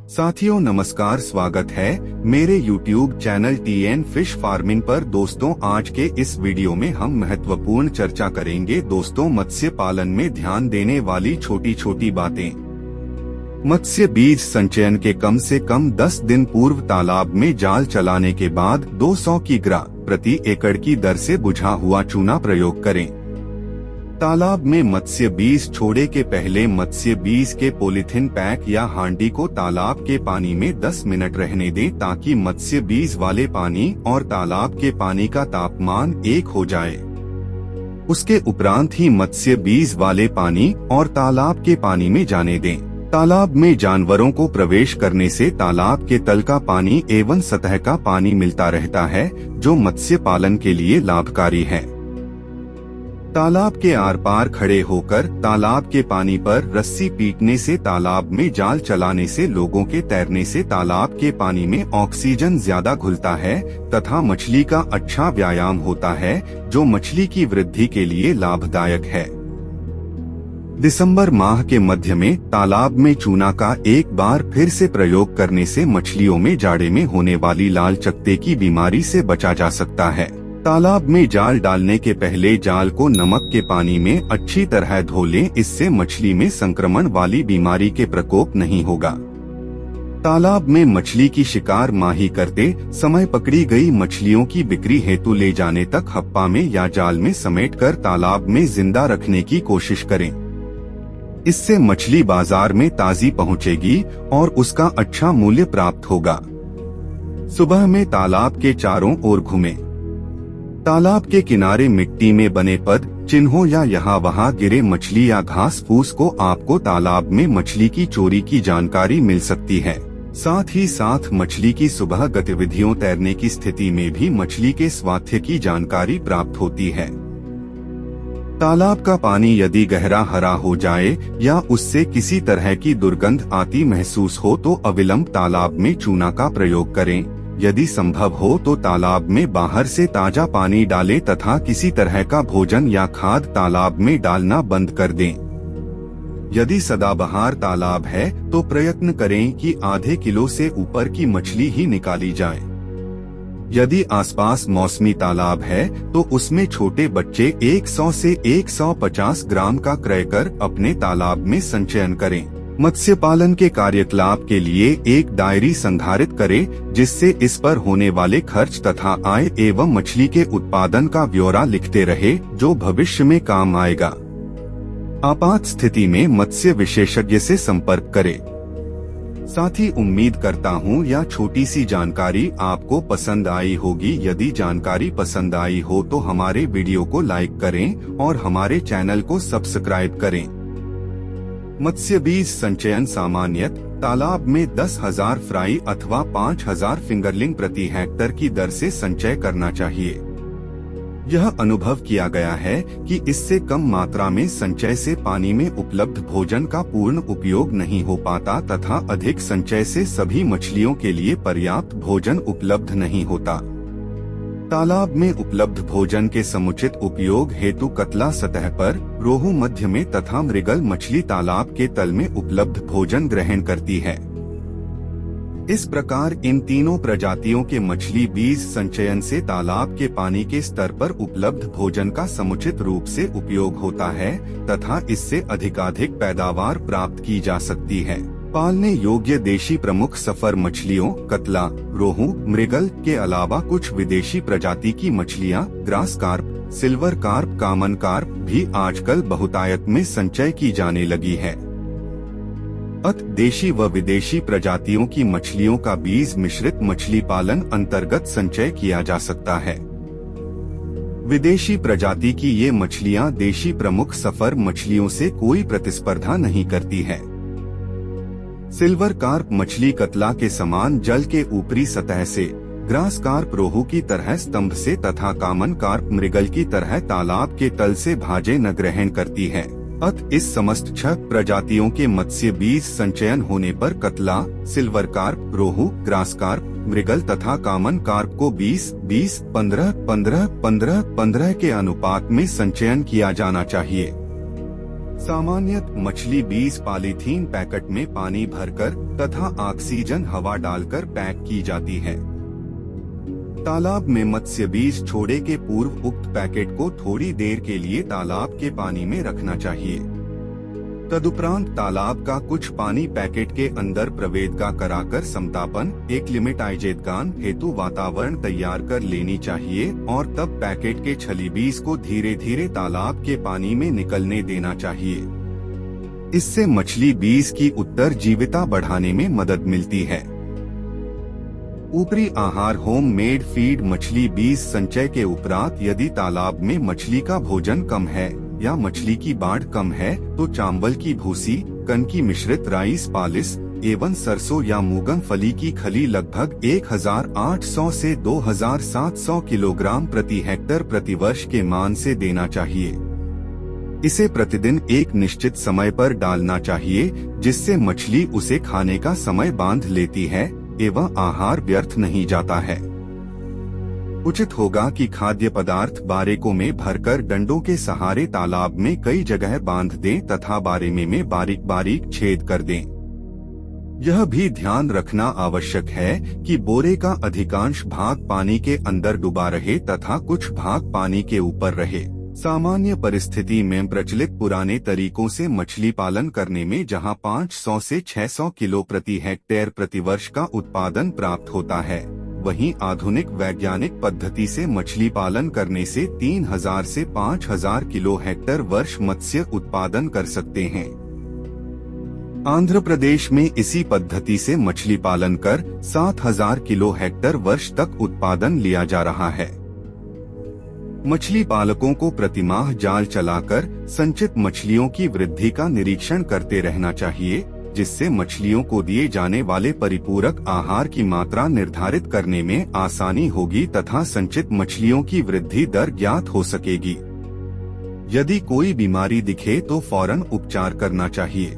साथियों नमस्कार, स्वागत है मेरे YouTube channel TN fish farming पर। दोस्तों आज के इस वीडियो में हम महत्वपूर्ण चर्चा करेंगे दोस्तों मत्स्य पालन में ध्यान देने वाली छोटी छोटी बातें। मत्स्य बीज संचयन के कम से कम 10 दिन पूर्व तालाब में जाल चलाने के बाद 200 किग्रा प्रति एकड़ की दर से बुझा हुआ चूना प्रयोग करें। तालाब में मत्स्य बीज छोड़े के पहले मत्स्य बीज के पॉलीथिन पैक या हांडी को तालाब के पानी में 10 मिनट रहने दें ताकि मत्स्य बीज वाले पानी और तालाब के पानी का तापमान एक हो जाए। उसके उपरांत ही मत्स्य बीज वाले पानी और तालाब के पानी में जाने दें। तालाब में जानवरों को प्रवेश करने से तालाब के तल का पानी एवं सतह का पानी मिलता रहता है, जो मत्स्य पालन के लिए लाभकारी है। तालाब के आर पार खड़े होकर तालाब के पानी पर रस्सी पीटने से, तालाब में जाल चलाने से लोगों के तैरने से तालाब के पानी में ऑक्सीजन ज्यादा घुलता है तथा मछली का अच्छा व्यायाम होता है, जो मछली की वृद्धि के लिए लाभदायक है। दिसंबर माह के मध्य में तालाब में चूना का एक बार फिर से प्रयोग करने से मछलियों में जाड़े में होने वाली लाल चकत्ते की बीमारी से बचा जा सकता है। तालाब में जाल डालने के पहले जाल को नमक के पानी में अच्छी तरह धो लें, इससे मछली में संक्रमण वाली बीमारी के प्रकोप नहीं होगा। तालाब में मछली की शिकार माही करते समय पकड़ी गई मछलियों की बिक्री हेतु ले जाने तक हप्पा में या जाल में समेटकर तालाब में जिंदा रखने की कोशिश करें। इससे मछली बाजार में ताजी पहुंचेगी और उसका अच्छा मूल्य प्राप्त होगा। सुबह में तालाब के चारों ओर घूमें। तालाब के किनारे मिट्टी में बने पद चिन्हों या यहाँ वहाँ गिरे मछली या घास फूस को आपको तालाब में मछली की चोरी की जानकारी मिल सकती है। साथ ही साथ मछली की सुबह गतिविधियों, तैरने की स्थिति में भी मछली के स्वास्थ्य की जानकारी प्राप्त होती है। तालाब का पानी यदि गहरा हरा हो जाए या उससे किसी तरह की दुर्गंध आती महसूस हो तो अविलंब तालाब में चूना का प्रयोग करें। यदि संभव हो तो तालाब में बाहर से ताजा पानी डालें तथा किसी तरह का भोजन या खाद तालाब में डालना बंद कर दें। यदि सदाबहार तालाब है तो प्रयत्न करें कि आधे किलो से ऊपर की मछली ही निकाली जाए। यदि आसपास मौसमी तालाब है तो उसमें छोटे बच्चे 100 से 150 ग्राम का क्रय कर अपने तालाब में संचयन करें। मत्स्य पालन के कार्यकलाप के लिए एक डायरी संधारित करें, जिससे इस पर होने वाले खर्च तथा आय एवं मछली के उत्पादन का ब्यौरा लिखते रहे, जो भविष्य में काम आएगा। आपात स्थिति में मत्स्य विशेषज्ञ से संपर्क करें। साथ ही उम्मीद करता हूँ यह छोटी सी जानकारी आपको पसंद आई होगी। यदि जानकारी पसंद आई हो तो हमारे वीडियो को लाइक करें और हमारे चैनल को सब्सक्राइब करें। मत्स्य बीज संचयन सामान्यत तालाब में 10,000 फ्राई अथवा 5,000 फिंगरलिंग प्रति हेक्टर की दर से संचय करना चाहिए। यह अनुभव किया गया है कि इससे कम मात्रा में संचय से पानी में उपलब्ध भोजन का पूर्ण उपयोग नहीं हो पाता तथा अधिक संचय से सभी मछलियों के लिए पर्याप्त भोजन उपलब्ध नहीं होता। तालाब में उपलब्ध भोजन के समुचित उपयोग हेतु कतला सतह पर, रोहू मध्य में तथा मृगल मछली तालाब के तल में उपलब्ध भोजन ग्रहण करती है। इस प्रकार इन तीनों प्रजातियों के मछली बीज संचयन से तालाब के पानी के स्तर पर उपलब्ध भोजन का समुचित रूप से उपयोग होता है तथा इससे अधिकाधिक पैदावार प्राप्त की जा सकती है। पालने योग्य देशी प्रमुख सफर मछलियों कतला, रोहू, मृगल के अलावा कुछ विदेशी प्रजाति की मछलियां ग्रास कार्प, सिल्वर कार्प, कामन कार्प भी आजकल बहुतायत में संचय की जाने लगी है। देशी व विदेशी प्रजातियों की मछलियों का बीज मिश्रित मछली पालन अंतर्गत संचय किया जा सकता है। विदेशी प्रजाति की ये मछलियां देशी प्रमुख सफर मछलियों से कोई प्रतिस्पर्धा नहीं करती है। सिल्वर कार्प मछली कतला के समान जल के ऊपरी सतह से, ग्रास कार्प रोहू की तरह स्तंभ से तथा कामन कार्प मृगल की तरह तालाब के तल से भाजे न ग्रहण करती है। इस समस्त 6 प्रजातियों के मत्स्य बीज संचयन होने पर कतला, सिल्वर कार्प, रोहू, ग्रास कार्प, मृगल तथा कामन कार्प को 20-20, 15-15, 15-15 के अनुपात में संचयन किया जाना चाहिए। सामान्यत मछली 20 पॉलीथीन पैकेट में पानी भरकर तथा ऑक्सीजन हवा डालकर पैक की जाती है। तालाब में मत्स्य बीज छोड़े के पूर्व उक्त पैकेट को थोड़ी देर के लिए तालाब के पानी में रखना चाहिए। तदुपरांत तालाब का कुछ पानी पैकेट के अंदर प्रवेदका कराकर समतापन एक्लिमेटाइजेशन हेतु वातावरण तैयार कर लेनी चाहिए और तब पैकेट के छली बीज को धीरे धीरे तालाब के पानी में निकलने देना चाहिए। इससे मछली बीज की उत्तर जीविता बढ़ाने में मदद मिलती है। ऊपरी आहार होम मेड फीड मछली बीज संचय के उपरांत यदि तालाब में मछली का भोजन कम है या मछली की बाढ़ कम है तो चावल की भूसी, कन की मिश्रित राइस पालिस एवं सरसों या मूंगफली की खली लगभग 1800 से 2700 किलोग्राम प्रति हेक्टेयर प्रतिवर्ष के मान से देना चाहिए। इसे प्रतिदिन एक निश्चित समय पर डालना चाहिए जिससे मछली उसे खाने का समय बांध लेती है एवं आहार व्यर्थ नहीं जाता है। उचित होगा कि खाद्य पदार्थ बारेकों में भरकर डंडों के सहारे तालाब में कई जगह बांध दें तथा बारेमे में बारीक बारीक छेद कर दें। यह भी ध्यान रखना आवश्यक है कि बोरे का अधिकांश भाग पानी के अंदर डूबा रहे तथा कुछ भाग पानी के ऊपर रहे। सामान्य परिस्थिति में प्रचलित पुराने तरीकों से मछली पालन करने में जहां 500 से 600 किलो प्रति हेक्टेयर प्रतिवर्ष का उत्पादन प्राप्त होता है, वहीं आधुनिक वैज्ञानिक पद्धति से मछली पालन करने से 3000 से 5000 किलो हेक्टेयर वर्ष मत्स्य उत्पादन कर सकते हैं। आंध्र प्रदेश में इसी पद्धति से मछली पालन कर 7000 किलो हेक्टेयर वर्ष तक उत्पादन लिया जा रहा है। मछली पालकों को प्रतिमाह जाल चलाकर संचित मछलियों की वृद्धि का निरीक्षण करते रहना चाहिए, जिससे मछलियों को दिए जाने वाले परिपूरक आहार की मात्रा निर्धारित करने में आसानी होगी तथा संचित मछलियों की वृद्धि दर ज्ञात हो सकेगी। यदि कोई बीमारी दिखे तो फौरन उपचार करना चाहिए।